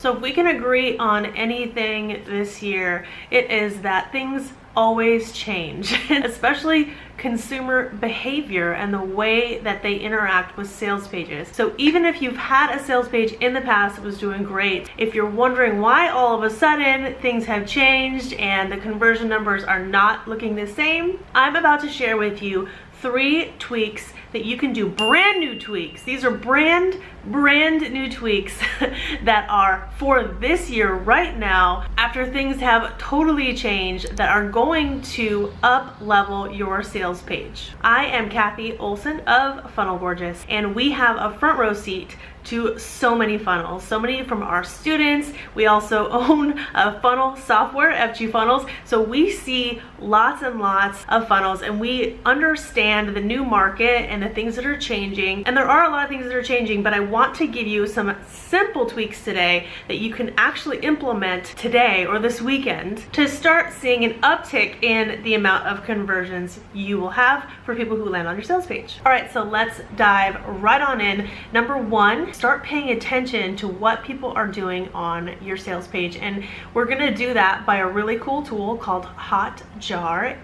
So if we can agree on anything this year, it is that things always change, especially consumer behavior and the way that they interact with sales pages. So even if you've had a sales page in the past that was doing great, if you're wondering why all of a sudden things have changed and the conversion numbers are not looking the same, I'm about to share with you 3 tweaks that you can do, brand new tweaks. These are brand new tweaks that are for this year right now after things have totally changed that are going to up level your sales page. I am Kathy Olson of Funnel Gorgeous, and we have a front row seat to so many funnels, so many from our students. We also own a funnel software, FG Funnels. So we see lots and lots of funnels, and we understand the new market and the things that are changing. And there are a lot of things that are changing, but I want to give you some simple tweaks today that you can actually implement today or this weekend to start seeing an uptick in the amount of conversions you will have for people who land on your sales page. All right, so let's dive right on in. Number 1, start paying attention to what people are doing on your sales page. And we're gonna do that by a really cool tool called Hotjar, Hotjar.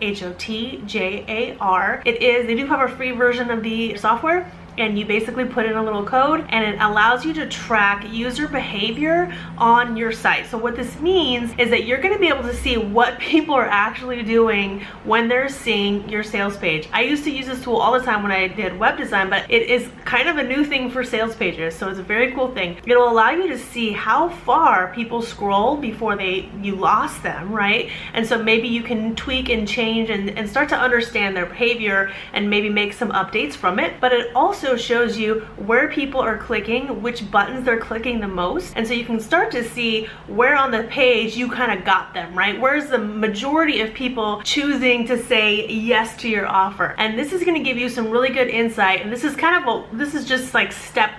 They do have a free version of the software, and you basically put in a little code and it allows you to track user behavior on your site. So what this means is that you're gonna be able to see what people are actually doing when they're seeing your sales page. I used to use this tool all the time when I did web design, but it is kind of a new thing for sales pages, so it's a very cool thing. It'll allow you to see how far people scroll before you lost them, right? And so maybe you can tweak and change and start to understand their behavior and maybe make some updates from it. But it also shows you where people are clicking, which buttons they're clicking the most, and so you can start to see where on the page you kind of got them, right? Where's the majority of people choosing to say yes to your offer? And this is going to give you some really good insight, and this is just like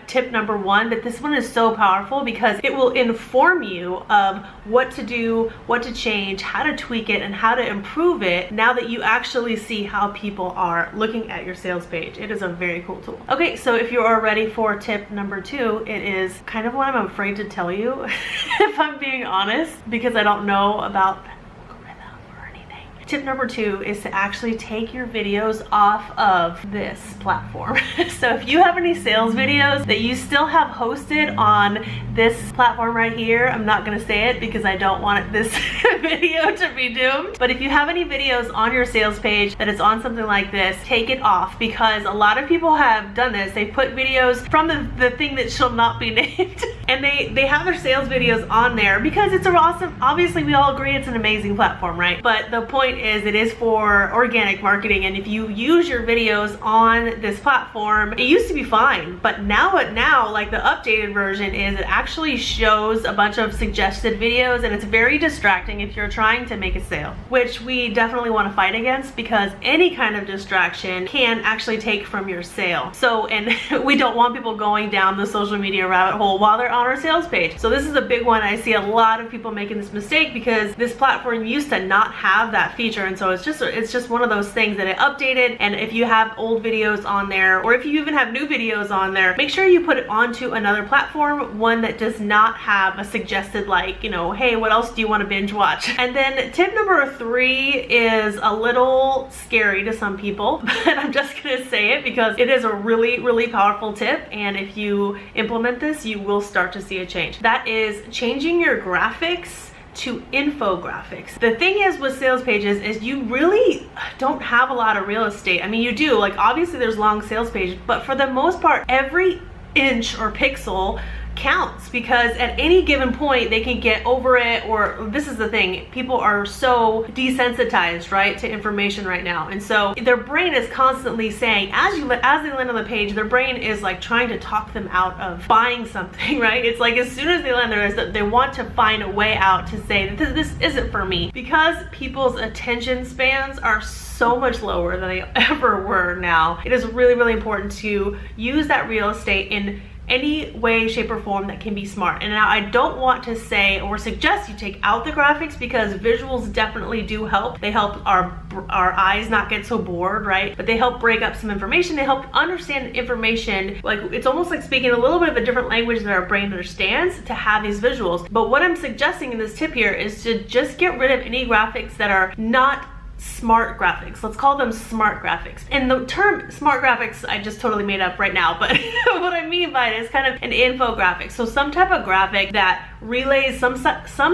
tip number 1, but this one is so powerful because it will inform you of what to do, what to change, how to tweak it, and how to improve it now that you actually see how people are looking at your sales page. It is a very cool tool. Okay, so if you are ready for tip number 2, it is kind of what I'm afraid to tell you, if I'm being honest, because I don't know about the algorithm or anything. Tip number 2 is to actually take your videos off of this platform. So if you have any sales videos that you still have hosted on this platform right here, I'm not gonna say it because I don't want this video to be doomed, but if you have any videos on your sales page that is on something like this, take it off, because a lot of people have done this. They put videos from the thing that shall not be named and they have their sales videos on there because it's awesome. Obviously we all agree it's an amazing platform, right? But the point is it is for organic marketing, and if you use your videos on this platform, it used to be fine, but now like the updated version is it actually shows a bunch of suggested videos, and it's very distracting if you're trying to make a sale, which we definitely want to fight against, because any kind of distraction can actually take from your sale. So, and we don't want people going down the social media rabbit hole while they're on our sales page. So this is a big one. I see a lot of people making this mistake because this platform used to not have that feature, and so it's just one of those things that it updated. And if you have old videos on there, or if you even have new videos on there, make sure you put it onto another platform, one that does not have a suggested, like, you know, hey, what else do you want to binge watch? And then tip number 3 is a little scary to some people, but I'm just gonna say it because it is a really powerful tip, and if you implement this, you will start to see a change. That is changing your graphics to infographics. The thing is with sales pages is you really don't have a lot of real estate. I mean, you do, like, obviously there's long sales pages, but for the most part, every inch or pixel counts, because at any given point they can get over it. Or this is the thing, people are so desensitized, right, to information right now, and so their brain is constantly saying, as they land on the page, their brain is like trying to talk them out of buying something, right? It's like as soon as they land there, they want to find a way out to say that this isn't for me, because people's attention spans are so much lower than they ever were now. It is really important to use that real estate in any way, shape, or form that can be smart. And now I don't want to say or suggest you take out the graphics, because visuals definitely do help. They help our eyes not get so bored, right? But they help break up some information. They help understand information. Like, it's almost like speaking a little bit of a different language that our brain understands to have these visuals. But what I'm suggesting in this tip here is to just get rid of any graphics that are not smart graphics. Let's call them smart graphics. And the term smart graphics I just totally made up right now, but what I mean by it is kind of an infographic. So some type of graphic that relays some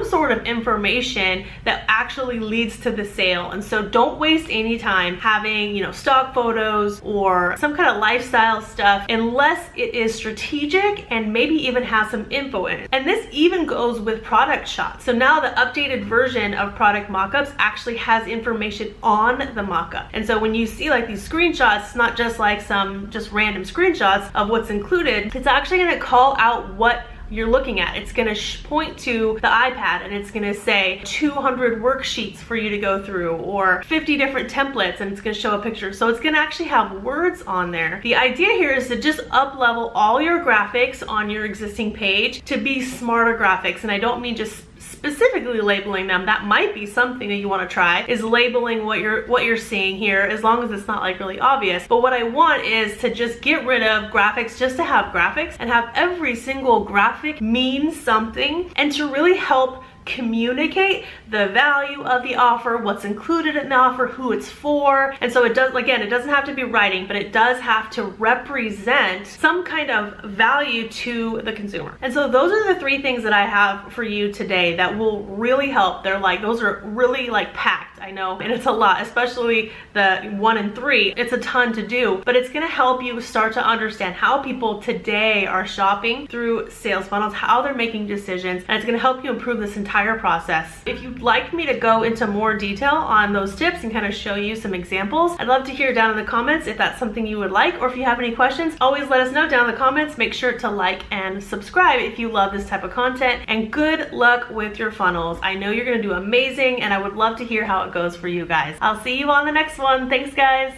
sort of information that actually leads to the sale. And so don't waste any time having, you know, stock photos or some kind of lifestyle stuff unless it is strategic and maybe even has some info in it. And this even goes with product shots. So now the updated version of product mockups actually has information on the mockup. And so when you see like these screenshots, it's not just like some just random screenshots of what's included. It's actually going to call out what you're looking at. It's going to point to the iPad and it's going to say 200 worksheets for you to go through, or 50 different templates, and it's going to show a picture. So it's going to actually have words on there. The idea here is to just up level all your graphics on your existing page to be smarter graphics. And I don't mean just specifically labeling them. That might be something that you want to try, is labeling what you're seeing here, as long as it's not like really obvious. But what I want is to just get rid of graphics just to have graphics, and have every single graphic mean something, and to really help communicate the value of the offer, what's included in the offer, who it's for. And so it does, again, it doesn't have to be writing, but it does have to represent some kind of value to the consumer. And so those are the three things that I have for you today that will really help. They're like, those are really like packed, I know, and it's a lot, especially the 1 and 3. It's a ton to do, but it's gonna help you start to understand how people today are shopping through sales funnels, how they're making decisions, and it's gonna help you improve this entire process. If you'd like me to go into more detail on those tips and kind of show you some examples, I'd love to hear down in the comments if that's something you would like, or if you have any questions, always let us know down in the comments. Make sure to like and subscribe if you love this type of content, and good luck with your funnels. I know you're gonna do amazing, and I would love to hear how it goes for you guys. I'll see you on the next one. Thanks, guys.